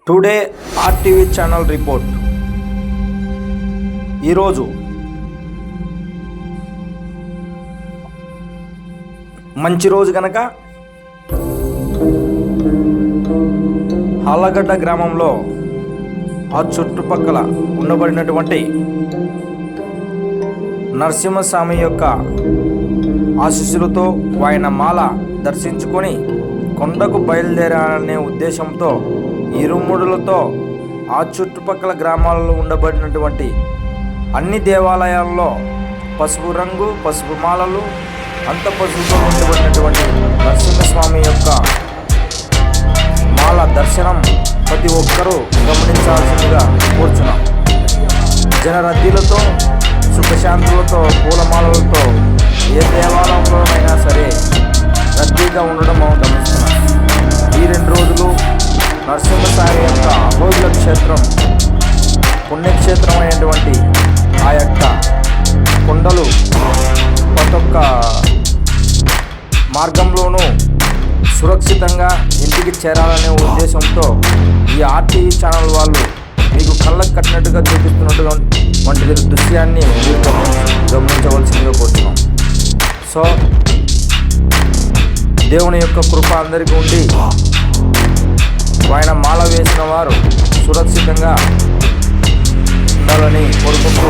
Today RTV channel report. ఈరోజు మంచి రోజు కనుక ఆళ్ళగడ్డ గ్రామంలో ఆ చుట్టుపక్కల ఉండబడినటువంటి నరసింహస్వామి యొక్క ఆశీస్సులతో ఆయన మాల దర్శించుకొని కొండకు బయలుదేరాలనే ఉద్దేశంతో ఇరుముడులతో ఆ చుట్టుపక్కల గ్రామాలలో ఉండబడినటువంటి అన్ని దేవాలయాల్లో పసుపు రంగు, పసుపు మాలలు, అంత పసుపుతో ఉండబడినటువంటి నరసింహస్వామి యొక్క మాల దర్శనం ప్రతి ఒక్కరూ గమనించాల్సిందిగా కోరుచున్నాం. జనరద్దీలతో, సుఖశాంతులతో, పూలమాలలతో ఏ దేవాలయంలోనైనా సరే రద్దీగా ఉండడం మనం గమనిస్తున్నాం. ఈ 2 రోజులు నరసింహస్వామి యొక్క అహోబిల క్షేత్రం, పుణ్యక్షేత్రం అయినటువంటి ఆ యొక్క కొండలు ప్రతి ఒక్క మార్గంలోనూ సురక్షితంగా ఇంటికి చేరాలనే ఉద్దేశంతో ఈ ఆర్టీవీ ఛానల్ వాళ్ళు మీకు కళ్ళకు కట్టినట్టుగా చూపిస్తున్నటువంటి దృశ్యాన్ని మీరు గమనించవలసిందిగా కోరుతున్నాం. సో దేవుని యొక్క కృప అందరికీ ఉండి ఆయన మాల వేసిన వారు సురక్షితంగా ఉండాలని కోరుకుంటూ